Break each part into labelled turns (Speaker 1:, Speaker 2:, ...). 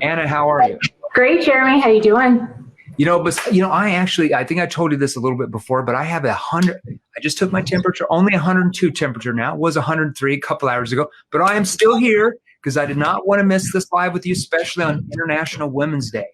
Speaker 1: Anna, how are you?
Speaker 2: Great, Jeremy. How you doing?
Speaker 1: I think I told you this a little bit before, but I have 100. I just took my temperature, only 102 temperature now. It was 103 a couple hours ago, but I am still here because I did not want to miss this live with you, especially on International Women's Day.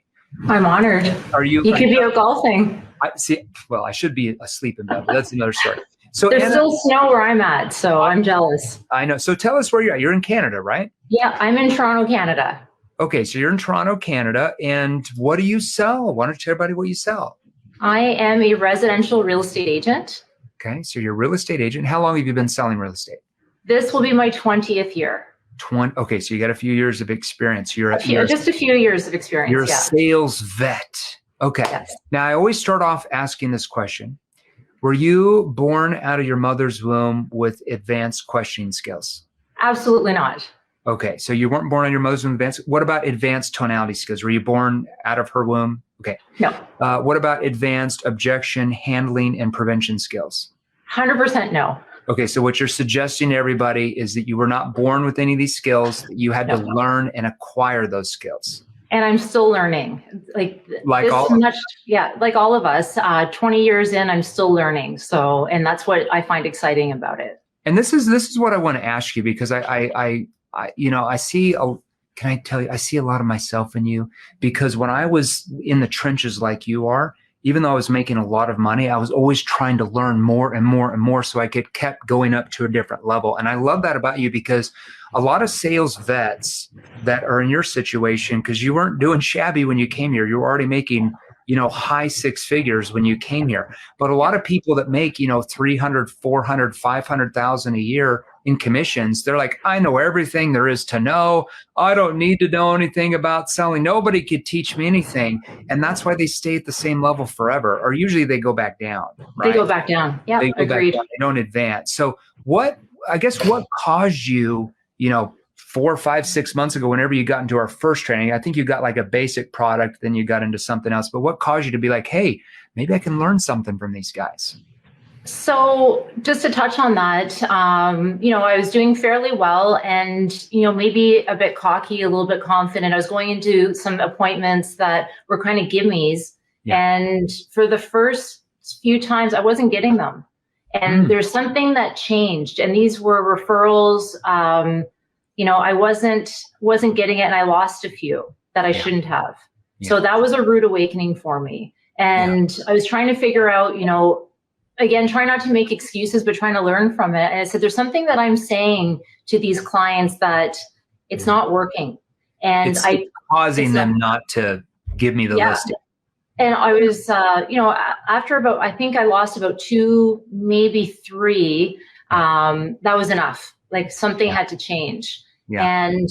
Speaker 2: I'm honored. You could be out golfing.
Speaker 1: I should be asleep in bed, but that's another story. So
Speaker 2: There's
Speaker 1: Anna,
Speaker 2: still snow where I'm at, so I'm jealous.
Speaker 1: I know. So tell us where you're at. You're in Canada, right?
Speaker 2: Yeah, I'm in Toronto, Canada.
Speaker 1: Okay, so you're in Toronto, Canada, and what do you sell? Why don't you tell everybody what you sell?
Speaker 2: I am a residential real estate agent.
Speaker 1: Okay, so you're a real estate agent. How long have you been selling real estate?
Speaker 2: This will be my 20th year.
Speaker 1: Okay, so you got a few years of experience.
Speaker 2: Just a few years of experience.
Speaker 1: You're a sales vet. Okay.
Speaker 2: Yes.
Speaker 1: Now, I always start off asking this question. Were you born out of your mother's womb with advanced questioning skills?
Speaker 2: Absolutely not.
Speaker 1: Okay, so you weren't born on your mother's womb advanced. What about advanced tonality skills? Were you born out of her womb? Okay.
Speaker 2: No.
Speaker 1: What about advanced objection handling and prevention skills?
Speaker 2: 100% no.
Speaker 1: Okay, so what you're suggesting to everybody is that you were not born with any of these skills, that you had to learn and acquire those skills.
Speaker 2: And I'm still learning. Like all of us, 20 years in, I'm still learning. So, and that's what I find exciting about it.
Speaker 1: And this is what I want to ask you, because I see I see a lot of myself in you, because when I was in the trenches like you are, even though I was making a lot of money, I was always trying to learn more and more and more so I kept going up to a different level. And I love that about you, because a lot of sales vets that are in your situation, because you weren't doing shabby when you came here, you were already making, high six figures when you came here. But a lot of people that make, 300, 400, 500,000 a year in commissions, they're like, I know everything there is to know. I don't need to know anything about selling. Nobody could teach me anything. And that's why they stay at the same level forever, or usually they go back down. Right?
Speaker 2: They go back down. Yeah,
Speaker 1: they go
Speaker 2: agreed.
Speaker 1: Back down. They don't advance. So what caused you, 4, 5, 6 months ago, whenever you got into our first training, I think you got like a basic product, then you got into something else. But what caused you to be like, hey, maybe I can learn something from these guys?
Speaker 2: So just to touch on that, I was doing fairly well and, maybe a bit cocky, a little bit confident. I was going into some appointments that were kind of gimmies. Yeah. And for the first few times, I wasn't getting them. And there's something that changed. And these were referrals. I wasn't getting it, and I lost a few that I shouldn't have. Yeah. So that was a rude awakening for me. And I was trying to figure out, again, try not to make excuses, but trying to learn from it. And I said, there's something that I'm saying to these clients that it's not working. And it's
Speaker 1: causing them not to give me the listing.
Speaker 2: And I was, after about, I think I lost about 2, maybe 3. That was enough. Like something had to change. Yeah. And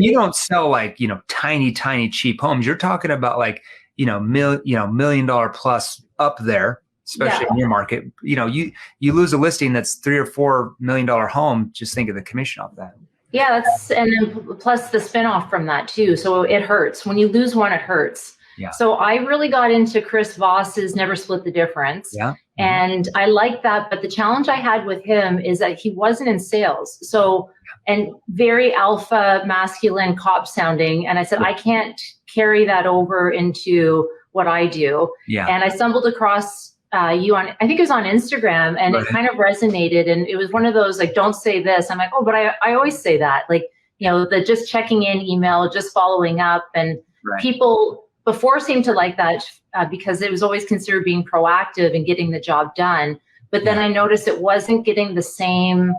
Speaker 1: you don't sell like, tiny, tiny cheap homes. You're talking about like, $1 million plus up there, especially in your market. You lose a listing that's $3 or $4 million home. Just think of the commission off that.
Speaker 2: Yeah, and then plus the spinoff from that too. So it hurts. When you lose one, it hurts. Yeah. So I really got into Chris Voss's Never Split the Difference. Yeah. And I like that. But the challenge I had with him is that he wasn't in sales. So, and very alpha, masculine, cop sounding. And I said, I can't carry that over into what I do. Yeah. And I stumbled across you on, I think it was on Instagram, and it kind of resonated. And it was one of those, like, don't say this. I'm like, oh, but I always say that. Like, the just checking in email, just following up. And people before seemed to like that because it was always considered being proactive and getting the job done. But then I noticed it wasn't getting the same,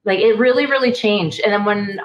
Speaker 2: like it really, really changed. And then when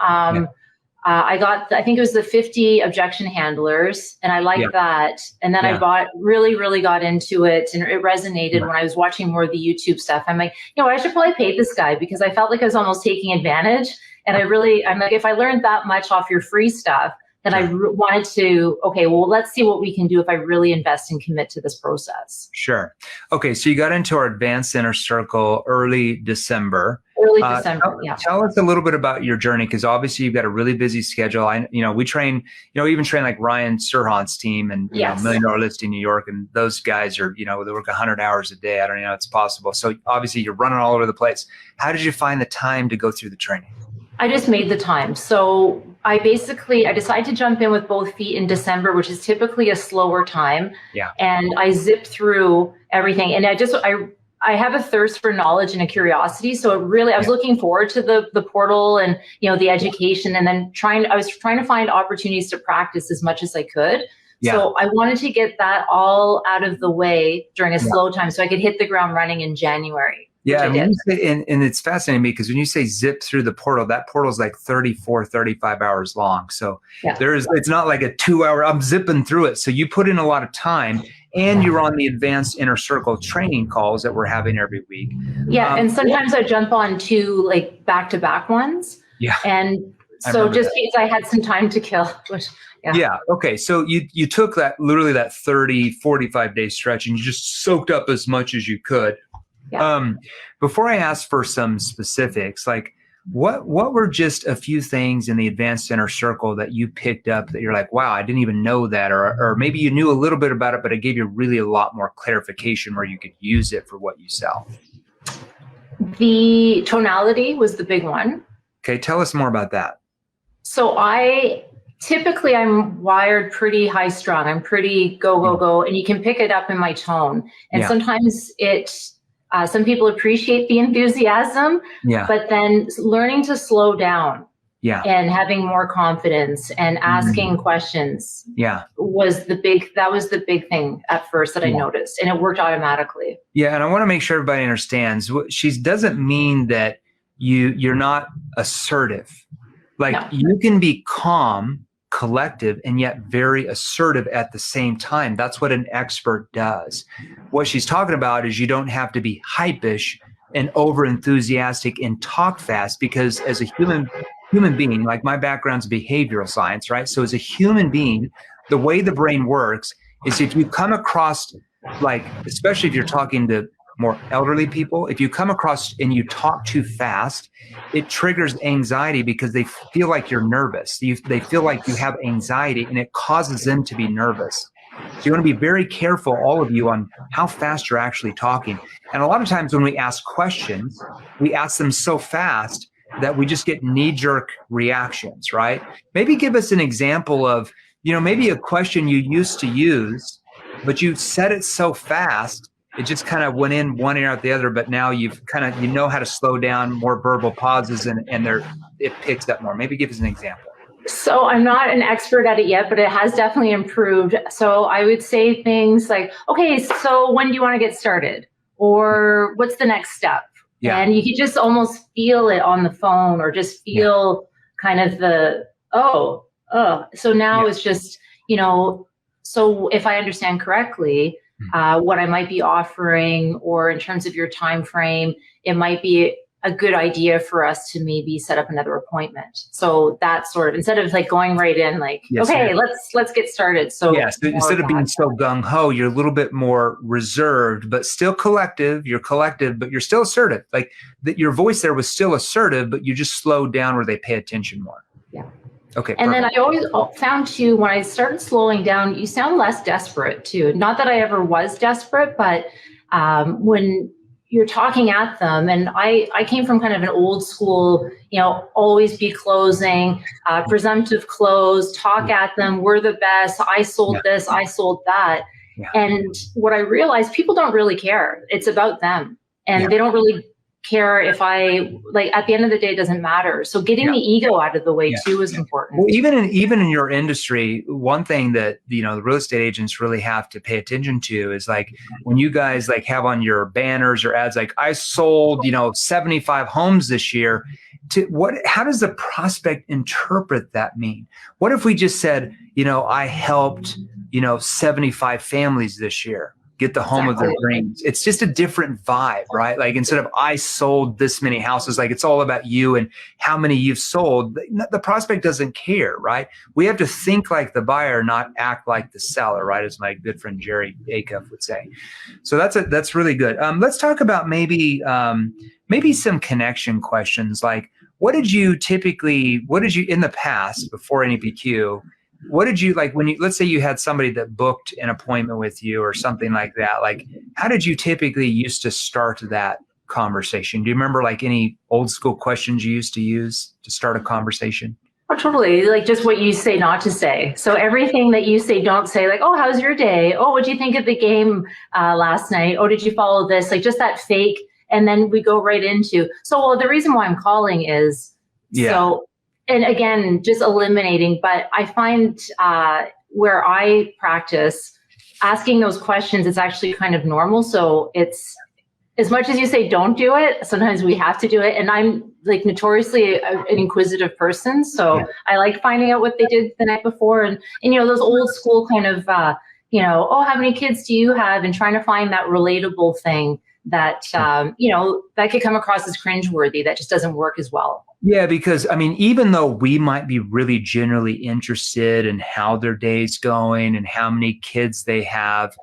Speaker 2: I got, I think it was the 50 objection handlers, and I liked that. And then I really got into it, and it resonated when I was watching more of the YouTube stuff. I'm like, I should probably pay this guy, because I felt like I was almost taking advantage. And I'm like, if I learned that much off your free stuff, then I wanted to, let's see what we can do if I really invest and commit to this process.
Speaker 1: Sure. Okay, so you got into our advanced inner circle early December. Tell us a little bit about your journey, because obviously you've got a really busy schedule. We train, even train like Ryan Serhant's team and $1 Million Listing New York, and those guys are, they work 100 hours a day. I don't know how it's possible. So obviously you're running all over the place. How did you find the time to go through the training?
Speaker 2: I just made the time. So I decided to jump in with both feet in December, which is typically a slower time.
Speaker 1: Yeah.
Speaker 2: And I zipped through everything. And I have a thirst for knowledge and a curiosity. So I was looking forward to the portal and, the education, and then I was trying to find opportunities to practice as much as I could. Yeah. So I wanted to get that all out of the way during a slow time so I could hit the ground running in January.
Speaker 1: Yeah, and it's fascinating because when you say zip through the portal, that portal is like 34, 35 hours long. So it's not like a 2-hour, I'm zipping through it. So you put in a lot of time, and you're on the advanced inner circle training calls that we're having every week.
Speaker 2: Yeah, and sometimes I jump on 2 like back-to-back ones. Yeah. And so just because I had some time to kill. Yeah.
Speaker 1: Okay. So you took literally that 30, 45 day stretch and you just soaked up as much as you could. Yeah. Before I ask for some specifics, like what were just a few things in the advanced inner circle that you picked up that you're like, wow, I didn't even know that, or maybe you knew a little bit about it, but it gave you really a lot more clarification where you could use it for what you sell?
Speaker 2: The tonality was the big one.
Speaker 1: Okay. Tell us more about that.
Speaker 2: So typically I'm wired pretty high strung. I'm pretty go, and you can pick it up in my tone. And sometimes some people appreciate the enthusiasm, but then learning to slow down and having more confidence and asking questions was the big thing at first that I noticed, and it worked automatically. Yeah.
Speaker 1: And I want to make sure everybody understands she doesn't mean that you're not assertive. Like you can be calm, collective, and yet very assertive at the same time. That's what an expert does. What she's talking about is you don't have to be hypish and over enthusiastic and talk fast, because as a human being, like my background's behavioral science, right? So as a human being, the way the brain works is if you come across, like, especially if you're talking to more elderly people, if you come across and you talk too fast, it triggers anxiety because they feel like you're nervous. They feel like you have anxiety, and it causes them to be nervous. So you want to be very careful, all of you, on how fast you're actually talking. And a lot of times when we ask questions, we ask them so fast that we just get knee-jerk reactions, right? Maybe give us an example of, maybe a question you used to use, but you said it so fast, it just kind of went in one ear out the other, but now you've kind of, how to slow down, more verbal pauses, and it picks up more. Maybe give us an example.
Speaker 2: So I'm not an expert at it yet, but it has definitely improved. So I would say things like, okay, so when do you want to get started? Or what's the next step? Yeah. And you can just almost feel it on the phone, or just feel kind of the, So now it's just, so if I understand correctly, what I might be offering, or in terms of your time frame, it might be a good idea for us to maybe set up another appointment. So that's sort of, instead of like going right in, like, let's get started. So
Speaker 1: instead of being so gung ho, you're a little bit more reserved, but still collective. You're collective, but you're still assertive. Like your voice there was still assertive, but you just slowed down where they pay attention more. Yeah. Okay.
Speaker 2: And then I always found too, when I started slowing down, you sound less desperate too. Not that I ever was desperate, but when you're talking at them, and I came from kind of an old school, always be closing, presumptive close, talk at them, we're the best, I sold this, I sold that. Yeah. And what I realized, people don't really care. It's about them. And they don't really care if at the end of the day, it doesn't matter. So getting the ego out of the way too is important.
Speaker 1: Well, even in your industry, one thing that, the real estate agents really have to pay attention to is like when you guys like have on your banners or ads, like I sold, 75 homes this year. How does the prospect interpret that mean? What if we just said, I helped, 75 families this year get the home of their dreams? It's just a different vibe, right? Like instead of I sold this many houses, like it's all about you and how many you've sold. The prospect doesn't care, right? We have to think like the buyer, not act like the seller, right? As my good friend Jerry Acuff would say. So that's really good. Let's talk about maybe some connection questions. Like what did you in the past before NEPQ, what did you like when let's say you had somebody that booked an appointment with you or something like that? Like, how did you typically used to start that conversation? Do you remember like any old school questions you used to use to start a conversation?
Speaker 2: Oh, totally. Like just what you say not to say. So everything that you say, don't say, like, oh, how's your day? Oh, what did you think of the game last night? Oh, did you follow this? Like just that fake. And then we go right into, so well, the reason why I'm calling is, so, and again, just eliminating, but I find where I practice asking those questions, it's actually kind of normal. So it's, as much as you say don't do it, sometimes we have to do it. And I'm like notoriously an inquisitive person. So I like finding out what they did the night before. And you know, those old school kind of, you know, oh, how many kids do you have? And trying to find that relatable thing that, you know, that could come across as cringeworthy. That just doesn't work as well.
Speaker 1: Yeah, because I mean, even though we might be really generally interested in how their day's going and how many kids they have,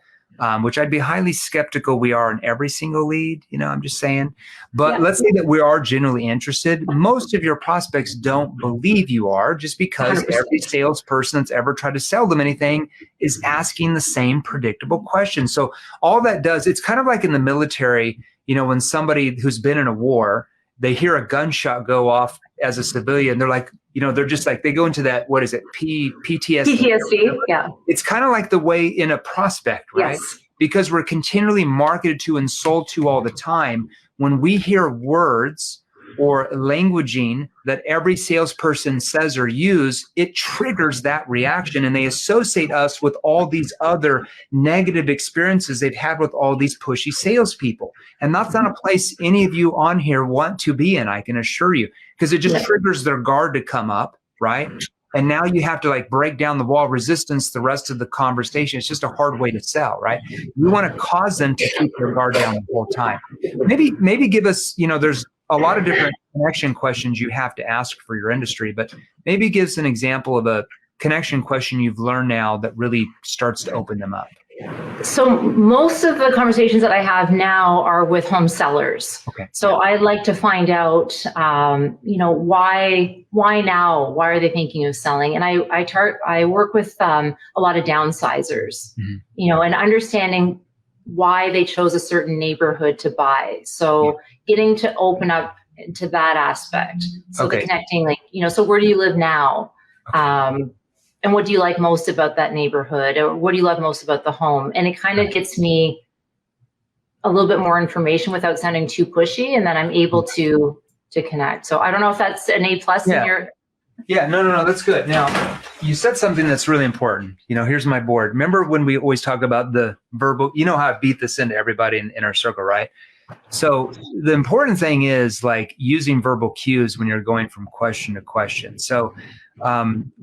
Speaker 1: which I'd be highly skeptical we are in every single lead, you know, I'm just saying. But let's say that we are generally interested. Most of your prospects don't believe you are, just because 100%. Every salesperson that's ever tried to sell them anything is asking the same predictable questions. So all that does, it's kind of like in the military, you know, when somebody who's been in a war, they hear a gunshot go off as a civilian, they're like, you know, they're just like, they go into that, what is it? PTSD.
Speaker 2: PTSD, yeah.
Speaker 1: It's kind of like the way in a prospect, right?
Speaker 2: Yes.
Speaker 1: Because we're continually marketed to and sold to all the time. When we hear words or languaging that every salesperson says or use, it triggers that reaction, and they associate us with all these other negative experiences they've had with all these pushy salespeople. And that's not a place any of you on here want to be in, I can assure you, because it just triggers their guard to come up, right? And now you have to like break down the wall of resistance the rest of the conversation. It's just a hard way to sell, right? You want to cause them to keep their guard down the whole time. Maybe give us, you know, there's a lot of different connection questions you have to ask for your industry, but maybe give us an example of a connection question you've learned now that really starts to open them up.
Speaker 2: So most of the conversations that I have now are with home sellers.
Speaker 1: Okay.
Speaker 2: So I like to find out, you know, why now? Why are they thinking of selling? And I work with a lot of downsizers, you know, and understanding why they chose a certain neighborhood to buy. So getting to open up to that aspect. So the connecting, like, you know, so where do you live now? And what do you like most about that neighborhood? Or what do you love most about the home? And it kind of gets me a little bit more information without sounding too pushy. And then I'm able to connect. So I don't know if that's an A+ in your...
Speaker 1: Yeah, no, that's good. Now, you said something that's really important. You know, here's my board. Remember when we always talk about the verbal, you know how I beat this into everybody in our circle, right? So the important thing is like using verbal cues when you're going from question to question. So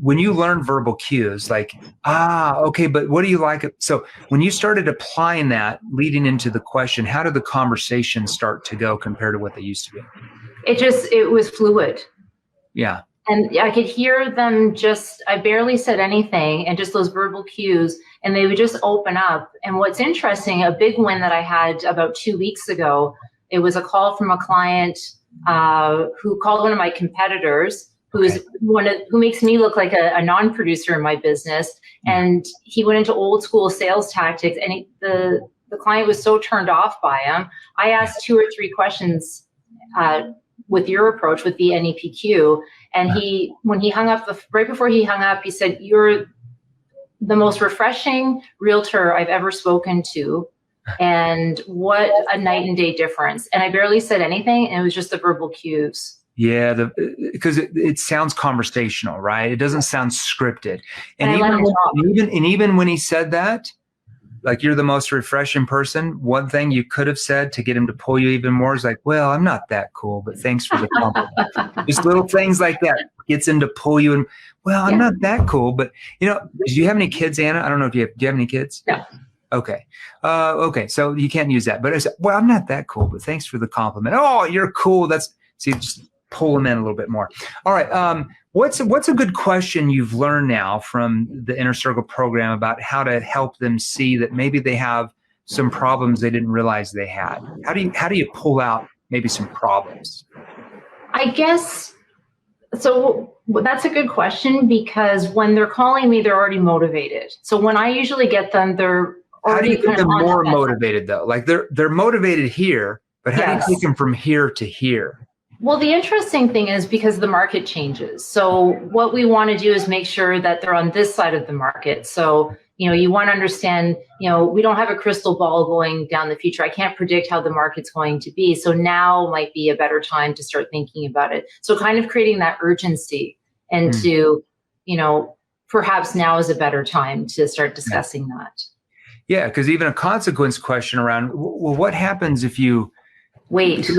Speaker 1: when you learn verbal cues, like, okay, but what do you like? So when you started applying that leading into the question, how did the conversation start to go compared to what they used to be? It
Speaker 2: was fluid.
Speaker 1: Yeah.
Speaker 2: And I could hear them I barely said anything, and just those verbal cues, and they would just open up. And what's interesting, a big win that I had about 2 weeks ago, it was a call from a client who called one of my competitors, who makes me look like a non-producer in my business. And he went into old school sales tactics, and the client was so turned off by him. I asked 2 or 3 questions with your approach with the NEPQ. And when he hung up, right before he hung up, he said, "You're the most refreshing realtor I've ever spoken to. And what a night and day difference." And I barely said anything. And it was just the verbal cues.
Speaker 1: Yeah, because it sounds conversational, right? It doesn't sound scripted. And even when he said that, like, you're the most refreshing person, one thing you could have said to get him to pull you even more is like, "Well, I'm not that cool, but thanks for the compliment." Just little things like that gets him to pull you. And, "Well, I'm not that cool, but," you know, do you have any kids, Anna? I don't know if do you have any kids?
Speaker 2: No.
Speaker 1: Okay. Okay. So you can't use that. But I said, "Well, I'm not that cool, but thanks for the compliment." "Oh, you're cool." See, just pull them in a little bit more. All right. What's a good question you've learned now from the Inner Circle program about how to help them see that maybe they have some problems they didn't realize they had? How do you pull out maybe some problems?
Speaker 2: I guess, so that's a good question, because when they're calling me, they're already motivated. So when I usually get them, they're already... How do you get them more
Speaker 1: motivated though? Like they're motivated here, but how do you take them from here to here?
Speaker 2: Well, the interesting thing is because the market changes. So what we want to do is make sure that they're on this side of the market. So, you want to understand, we don't have a crystal ball going down the future. I can't predict how the market's going to be. So now might be a better time to start thinking about it. So kind of creating that urgency and to, perhaps now is a better time to start discussing that.
Speaker 1: Yeah, because even a consequence question around, well, what happens if you
Speaker 2: wait?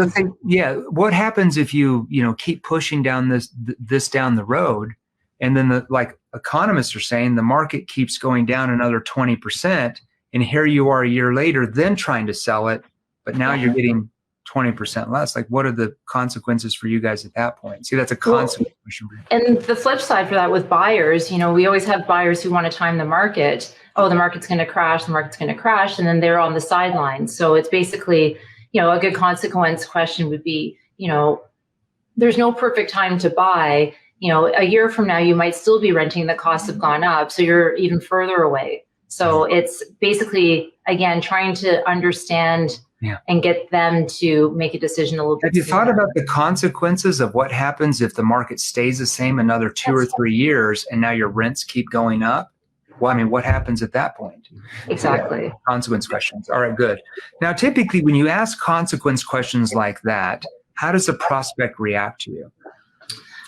Speaker 1: What happens if you keep pushing down this down the road, and then like economists are saying, the market keeps going down another 20%, and here you are a year later, then trying to sell it, but now you're getting 20% less. Like, what are the consequences for you guys at that point? See, that's a consequence question.
Speaker 2: And the flip side for that with buyers, we always have buyers who want to time the market. Oh, the market's going to crash, and then they're on the sidelines. So it's basically, a good consequence question would be, there's no perfect time to buy. A year from now, you might still be renting, the costs have gone up, so you're even further away. So it's basically, again, trying to understand and get them to make a decision a little bit.
Speaker 1: Have you thought about the consequences of what happens if the market stays the same another 2 or 3 years and now your rents keep going up? Well, I mean, what happens at that point?
Speaker 2: Exactly.
Speaker 1: Yeah, consequence questions. All right, good. Now, typically, when you ask consequence questions like that, how does a prospect react to you?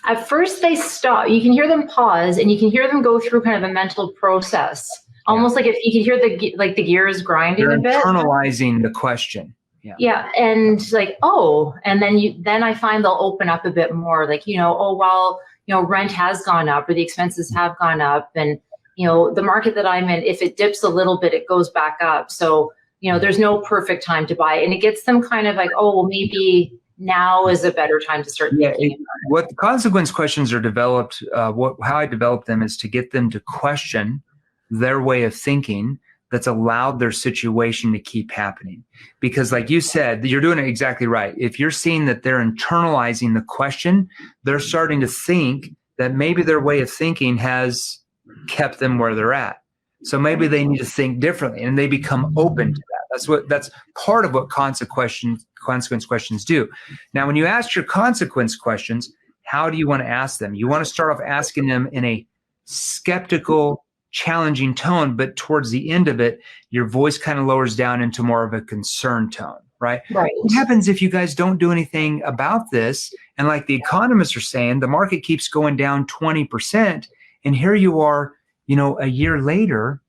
Speaker 2: At first, they stop. You can hear them pause, and you can hear them go through kind of a mental process, almost like if you can hear the gears grinding a bit.
Speaker 1: They're internalizing the question.
Speaker 2: Yeah, and like, oh, and then I find they'll open up a bit more, like, oh, well, rent has gone up, or the expenses have gone up, and the market that I'm in, if it dips a little bit, it goes back up. So, there's no perfect time to buy. And it gets them kind of like, oh, well, maybe now is a better time to start thinking.
Speaker 1: What the consequence questions are developed, how I develop them is to get them to question their way of thinking that's allowed their situation to keep happening. Because like you said, you're doing it exactly right. If you're seeing that they're internalizing the question, they're starting to think that maybe their way of thinking has kept them where they're at. So maybe they need to think differently, and they become open to that. That's part of what consequence questions do. Now, when you ask your consequence questions, how do you want to ask them? You want to start off asking them in a skeptical, challenging tone, but towards the end of it, your voice kind of lowers down into more of a concerned tone, right?
Speaker 2: Right.
Speaker 1: What happens if you guys don't do anything about this? And like the economists are saying, the market keeps going down 20%, and here you are, a year later,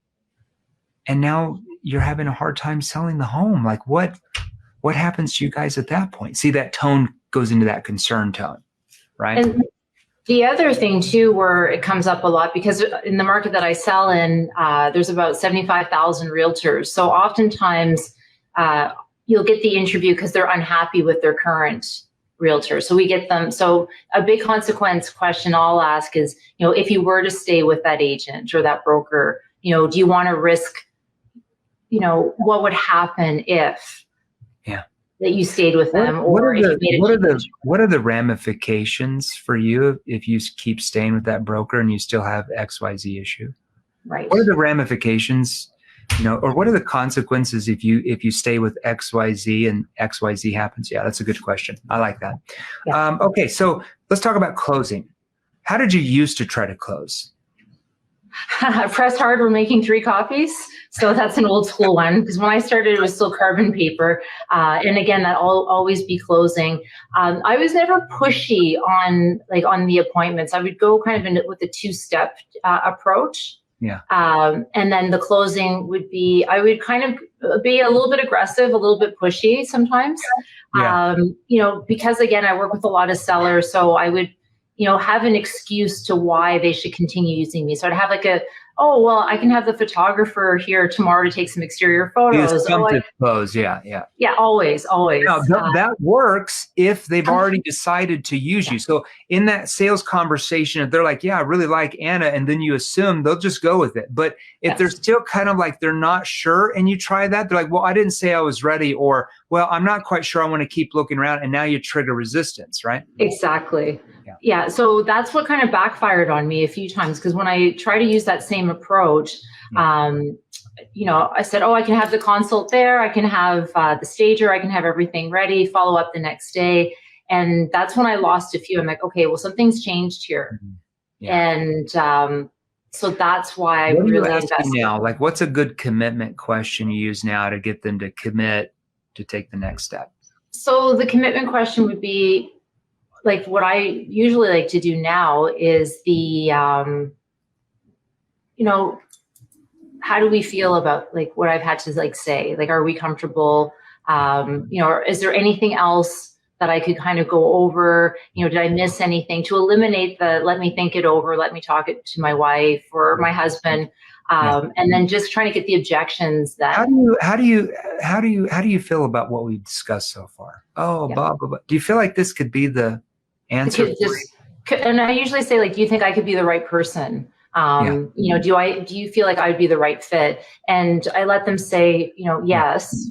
Speaker 1: and now you're having a hard time selling the home. Like, what happens to you guys at that point? See, that tone goes into that concern tone, right? And
Speaker 2: the other thing too, where it comes up a lot, because in the market that I sell in, there's about 75,000 realtors. So oftentimes you'll get the interview because they're unhappy with their current realtor. So we get them. So a big consequence question I'll ask is, if you were to stay with that agent or that broker, do you want to risk, what would happen if that you stayed with them?
Speaker 1: What are the ramifications for you if you keep staying with that broker and you still have XYZ issue?
Speaker 2: Right.
Speaker 1: What are the ramifications, or what are the consequences if you stay with XYZ and XYZ happens? Yeah, that's a good question. I like that.
Speaker 2: Yeah.
Speaker 1: Okay, so let's talk about closing. How did you used to try to close?
Speaker 2: Press hard, we're making 3 copies. So that's an old school one, because when I started, it was still carbon paper. And again, that'll always be closing. I was never pushy on the appointments. I would go kind of with a 2-step approach.
Speaker 1: Yeah.
Speaker 2: And then the closing would be, I would kind of be a little bit aggressive, a little bit pushy sometimes.
Speaker 1: Yeah.
Speaker 2: Because again, I work with a lot of sellers, so I would, have an excuse to why they should continue using me. So I'd have like I can have the photographer here tomorrow to take some exterior photos.
Speaker 1: Close. Yeah.
Speaker 2: Yeah, always.
Speaker 1: Now, that works if they've already decided to use you. So in that sales conversation, if they're like, yeah, I really like Anna, and then you assume they'll just go with it. But if they're still kind of like they're not sure and you try that, they're like, well, I didn't say I was ready, or, well, I'm not quite sure, I want to keep looking around, and now you trigger resistance, right?
Speaker 2: Exactly. Yeah. So that's what kind of backfired on me a few times, because when I try to use that same approach, I said, I can have the consult there, I can have the stager, I can have everything ready, follow up the next day. And that's when I lost a few. I'm like, okay, well, something's changed here.
Speaker 1: Mm-hmm. Yeah.
Speaker 2: And so that's why I
Speaker 1: what
Speaker 2: really
Speaker 1: are you asking
Speaker 2: invested.
Speaker 1: now? Like, what's a good commitment question you use now to get them to commit to take the next step?
Speaker 2: So the commitment question would be, like, what I usually like to do now is the, you know, how do we feel about like what I've had to like say? Like, are we comfortable? You know, or is there anything else that I could kind of go over? You know, did I miss anything? To eliminate the let me think it over, let me talk it to my wife or my husband, and then just trying to get the objections that.
Speaker 1: How do you feel about what we've discussed so far? Oh, yeah. Blah blah blah. Do you feel like this could be the answer?
Speaker 2: And I usually say, like, do you think I could be the right person? You know, do you feel like I would be the right fit? And I let them say, you know, yes.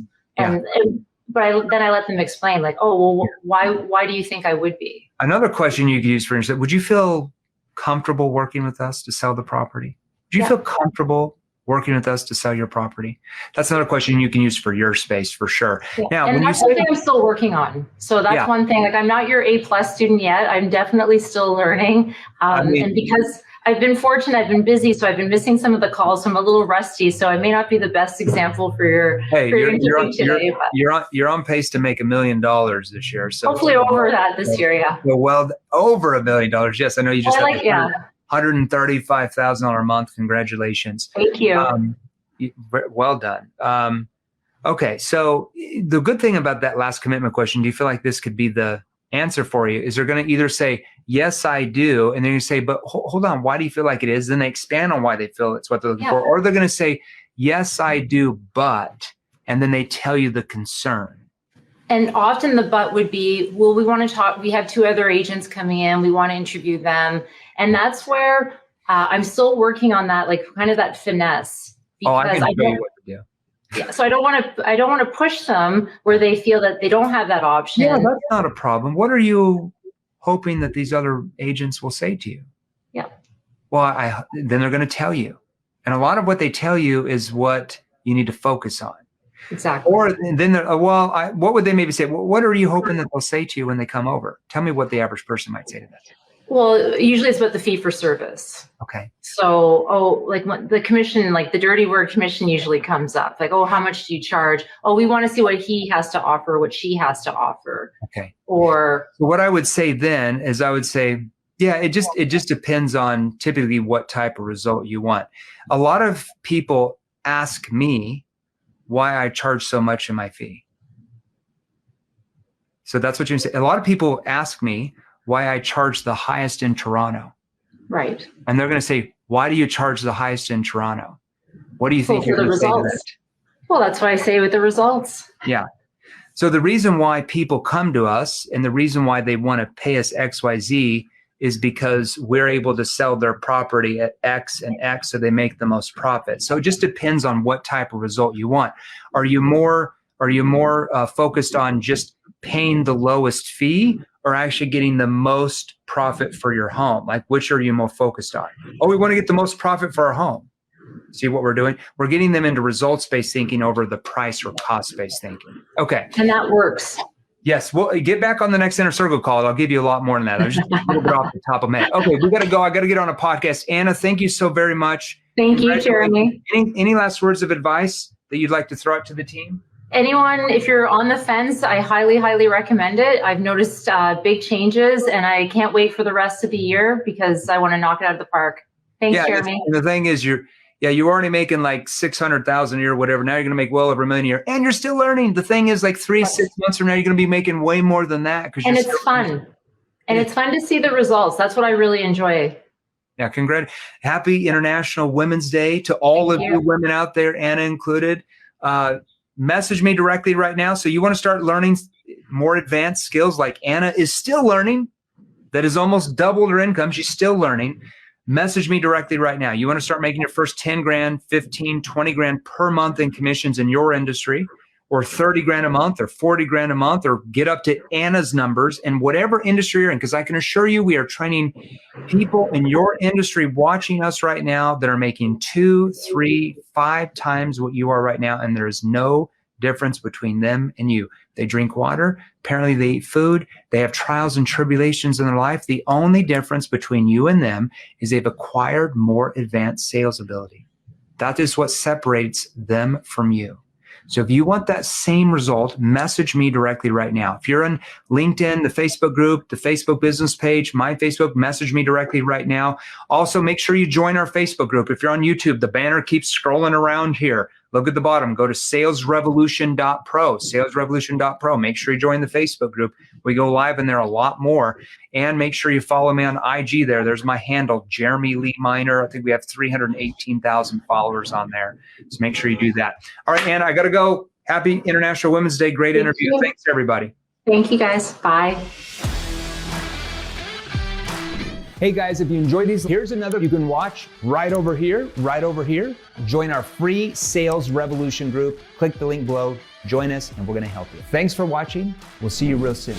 Speaker 2: But then I let them explain, like, oh, well, why do you think I would be?
Speaker 1: Another question you could use for instance, would you feel comfortable working with us to sell the property? Do you feel comfortable working with us to sell your property? That's another question you can use for your space for sure. Now,
Speaker 2: and that's something I'm still working on. So that's one thing. Like, I'm not your A+ student yet. I'm definitely still learning. And because I've been fortunate, I've been busy, so I've been missing some of the calls, so I'm a little rusty. So I may not be the best example for your interview today.
Speaker 1: You're on pace to make $1 million this year. So
Speaker 2: hopefully over that this year, yeah.
Speaker 1: Well, over $1 million. Yes, I know you just had $135,000 a month. Congratulations.
Speaker 2: Thank you.
Speaker 1: Well done. Okay, so the good thing about that last commitment question, do you feel like this could be the answer for you? Is they're going to either say, yes, I do. And then you say, but hold on, why do you feel like it is? Then they expand on why they feel it's what they're looking for. Or they're going to say, yes, I do, but, and then they tell you the concern.
Speaker 2: And often the but would be, well, we want to talk. We have 2 other agents coming in. We want to interview them. And that's where I'm still working on that, like kind of that finesse.
Speaker 1: Because I can tell you what to do.
Speaker 2: Yeah, so I don't want to push them where they feel that they don't have that option.
Speaker 1: Yeah, that's not a problem. What are you hoping that these other agents will say to you?
Speaker 2: Yeah.
Speaker 1: Well, then they're going to tell you. And a lot of what they tell you is what you need to focus on.
Speaker 2: Exactly.
Speaker 1: Or then what would they maybe say? Well, what are you hoping that they'll say to you when they come over? Tell me what the average person might say to that.
Speaker 2: Well, usually it's about the fee for service.
Speaker 1: Okay.
Speaker 2: So, like the commission, like the dirty word commission usually comes up. Like, oh, how much do you charge? Oh, we want to see what he has to offer, what she has to offer.
Speaker 1: Okay.
Speaker 2: Or
Speaker 1: so what I would say then is I would say, yeah, it just depends on typically what type of result you want. A lot of people ask me why I charge so much in my fee. So that's what you're saying. A lot of people ask me why I charge the highest in Toronto.
Speaker 2: Right.
Speaker 1: And they're going to say, why do you charge the highest in Toronto? What do you think
Speaker 2: you're going to say to that? Well, that's what I say with the results.
Speaker 1: Yeah. So the reason why people come to us and the reason why they want to pay us XYZ is because we're able to sell their property at X and X so they make the most profit. So it just depends on what type of result you want. Are you more focused on just paying the lowest fee or actually getting the most profit for your home? Like, which are you more focused on? Oh, we want to get the most profit for our home. See what we're doing? We're getting them into results-based thinking over the price or cost-based thinking. Okay.
Speaker 2: And that works.
Speaker 1: Yes. Well, get back on the next Inner Circle call. I'll give you a lot more than that. I was just a little bit off the top of my head. Okay, we got to go. I got to get on a podcast. Anna, thank you so very much.
Speaker 2: Thank you, Jeremy.
Speaker 1: Any last words of advice that you'd like to throw out to the team?
Speaker 2: Anyone, if you're on the fence, I highly, highly recommend it. I've noticed big changes, and I can't wait for the rest of the year because I want to knock it out of the park. Thanks, Jeremy.
Speaker 1: And the thing is, you're already making like 600,000 a year or whatever. Now you're going to make well over $1 million a year, and you're still learning. The thing is, like 6 months from now, you're going to be making way more than that.
Speaker 2: And it's fun. And it's fun to see the results. That's what I really enjoy.
Speaker 1: Yeah, congrats. Happy International Women's Day to all of you women out there, Anna included. Message me directly right now. So you want to start learning more advanced skills like Anna is still learning. That is almost doubled her income. She's still learning. Message me directly right now. You want to start making your first 10 grand, 15, 20 grand per month in commissions in your industry, or 30 grand a month or 40 grand a month, or get up to Anna's numbers in whatever industry you're in. Because I can assure you, we are training people in your industry watching us right now that are making 2, 3, 5 times what you are right now. And there is no difference between them and you. They drink water. Apparently they eat food. They have trials and tribulations in their life. The only difference between you and them is they've acquired more advanced sales ability. That is what separates them from you. So if you want that same result, message me directly right now. If you're on LinkedIn, the Facebook group, the Facebook business page, my Facebook, message me directly right now. Also, make sure you join our Facebook group. If you're on YouTube, the banner keeps scrolling around here. Look at the bottom. Go to salesrevolution.pro, salesrevolution.pro. Make sure you join the Facebook group. We go live in there a lot more. And make sure you follow me on IG there. There's my handle, Jeremy Lee Minor. I think we have 318,000 followers on there. So make sure you do that. All right, Anna, I got to go. Happy International Women's Day. Great interview. Thanks, everybody.
Speaker 2: Thank you, guys. Bye.
Speaker 3: Hey guys, if you enjoyed these, here's another you can watch right over here, right over here. Join our free Sales Revolution group. Click the link below, join us, and we're gonna help you. Thanks for watching. We'll see you real soon.